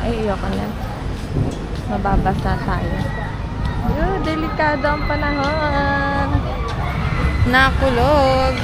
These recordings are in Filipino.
Ay, ayoko na. Mababasa tayo. Delikado ang panahon. Nakulog.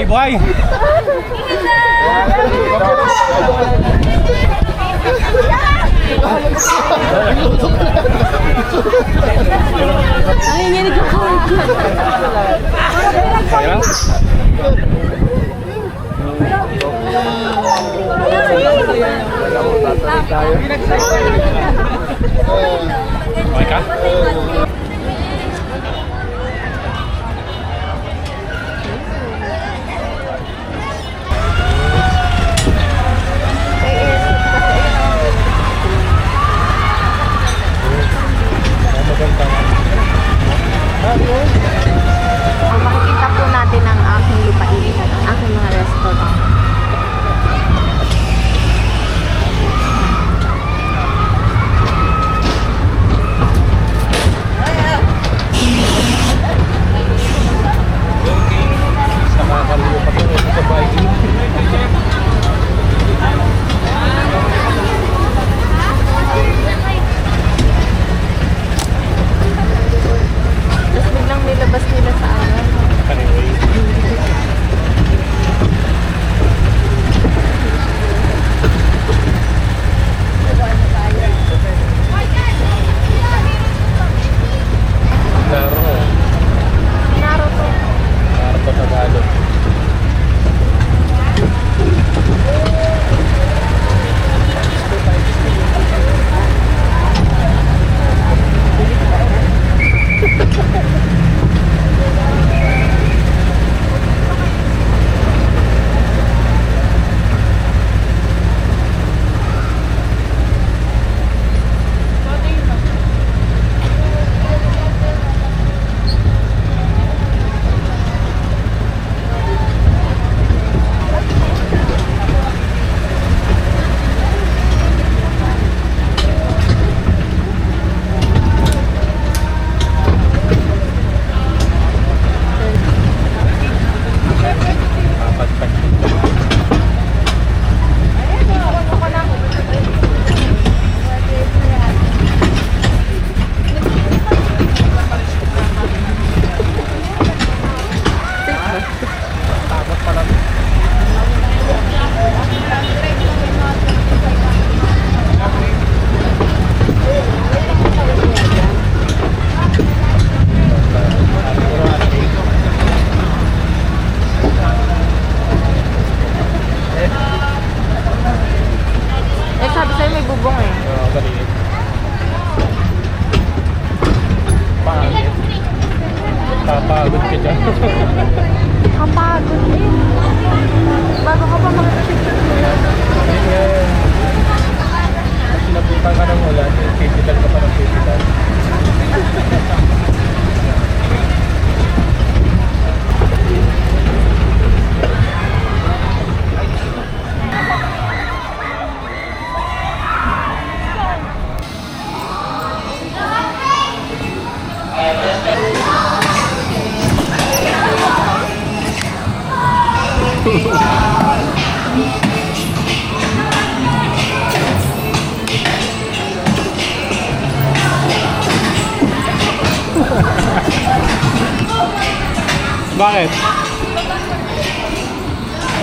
Buhay! Ay, yan ko. Sayang. Okay ka? Makikita po natin ang aking lupain, ang aking mga restaurant. Napapagod ka dyan. Kapagod eh. Bago ka pa mag-trip. Pag sinabutan ka ng ulan, physical ka pa ng physical. Bakit?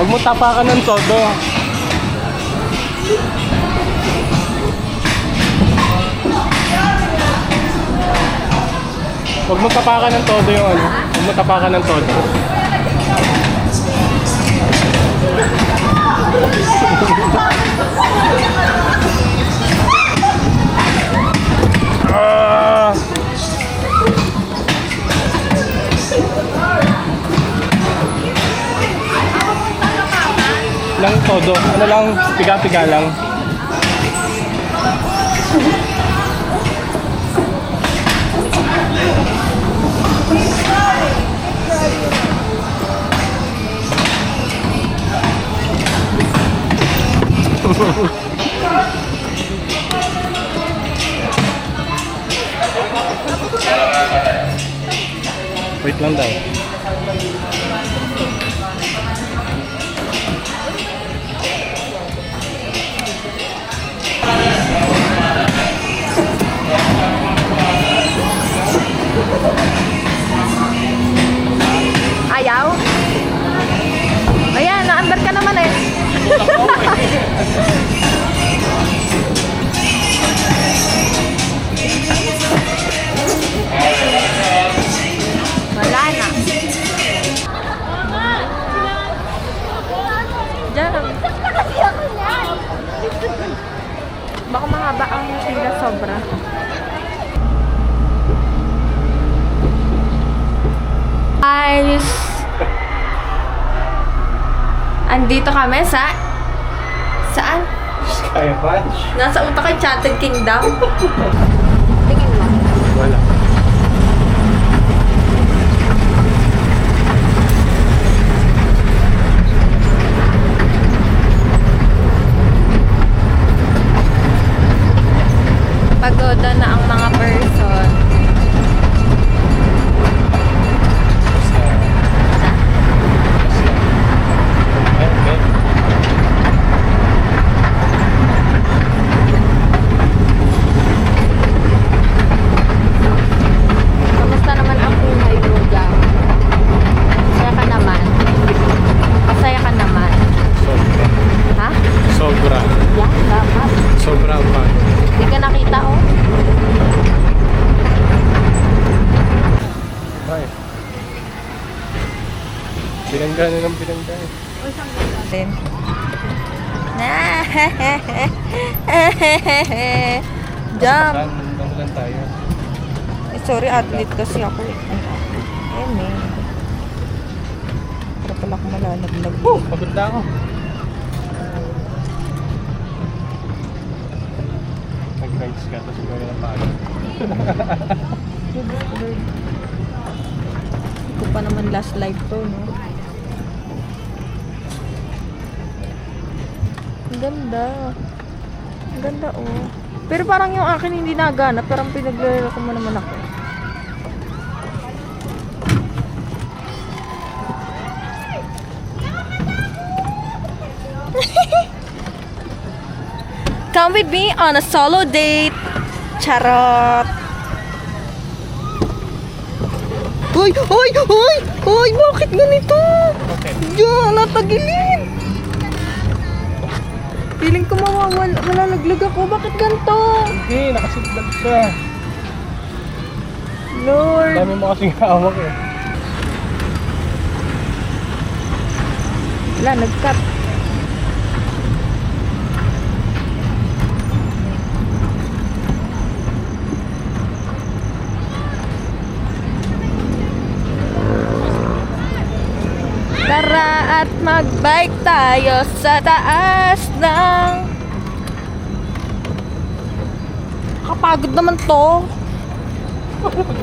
Huwag mo tapakan ng todo. Huwag mo tapakan ng todo yung ano. Huwag mo tapakan ng todo. Ah! Lang todo. Ano lang, piga-piga lang. Wait lang daw. Ayaw? Ayan, naandar ka naman eh. Wala na. Diyan. Baka mahaba ang sila sobra. Guys, andito kami sa saan? Sky Ranch? Nasa utak kay Chatted Kingdom. Tingin mo. Wala. Pagoda na ang mga person. Kamusta naman ang buhay mo dyan? Masaya ka naman? Masaya ka naman? Sobra. Ha? Sobra. Yan, dapat. Sobra pa. Hindi ka nakita oh. Ay. Binangga ng binangga. Din. Jump. Ano lang tayo? Eh, sorry, athlete kasi ako. Eh, man. Para pala ako malalaglag. Pagod na ako. Nag-rides ka, tapos gawin ng pagod. Hindi ko pa naman last live to, no? Ang ganda. Ang ganda, oh. Pero parang yung akin hindi nagana, parang pinaglalaro ko mo naman ako. Come with me on a solo date. Charot. Hoy! Hoy! Hoy! Hoy! Bakit ganito? Okay. Diyan, natagilid. Feeling ko malalaglag ako. Bakit ganito? Hindi, nakasiglag ka. Lord. Dami mo kasing hawak eh. Wala, nag-cut. at magbike tayo sa taas ng... Kapagod naman to.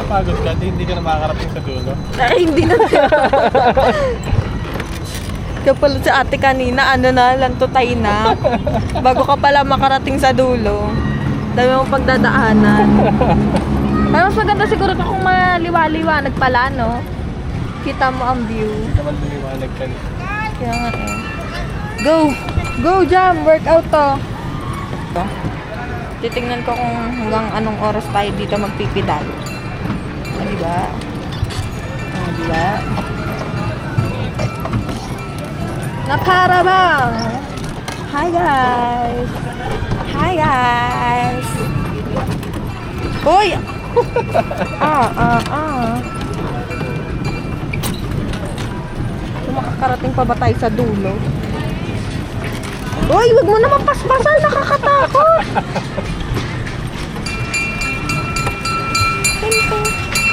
Pagod ka, hindi ka na makakarating sa dulo. Ay, hindi na. Kaya pala si ate kanina, ano na, lantutay na. Bago ka pala makarating sa dulo. Dami mong pagdadaanan. Pero mas maganda siguro ka kung maliwa-liwanag pala, no? Kita mo ang view. Naman lumiwanag ka. Kaya nga eh. Go! Go, Jam! Workout to! Titingnan ko kung hanggang anong oras tayo dito magpipidal. Ah, diba? Ah, diba? Nakarabang! Hi guys! Hi guys! Uy! So, makakarating pa ba tayo sa dulo? Uy! Wag mo naman paspasan! Nakakatakot!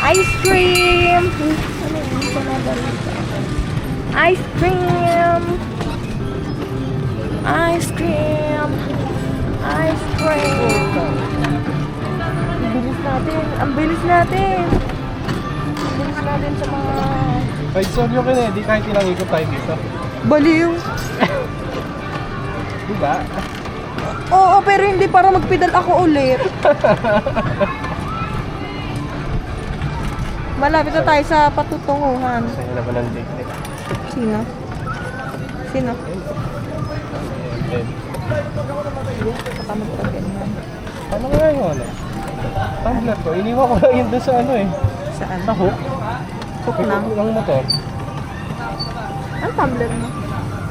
Ice cream! Ano yun? Ito na balita. Ice cream! Ice cream! Ice cream! Ang bilis natin! Ang bilis natin! Ang bilis natin sa mga... Kahit solyo ka na, di kahit ilang ikot tayo dito. Baliw! Diba? Oo, pero hindi para magpedal ako ulit. Malapit na tayo sa patutunguhan. Sa'yo na ba ng date nila? Sino? Sino? Then, Katamad ka ganyan. ano nga yun? Ano? Tumbler ko, iniwan ko lang yun doon sa ano eh. Saan? Sa hook. Hook na? Ang motor. Ang tumbler mo?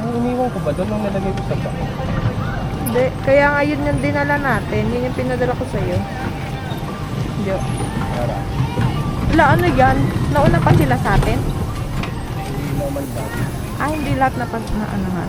Ang iniwan ko ba? Doon lang nilagay ko sa bag. Hindi. Kaya nga yun yung dinala natin. Yun yung pinadala ko sa'yo. Hindi. Para. Wala, ano yan? Nauna pa sila sa atin? Hindi naman ba? Ah, hindi lahat na ano nga.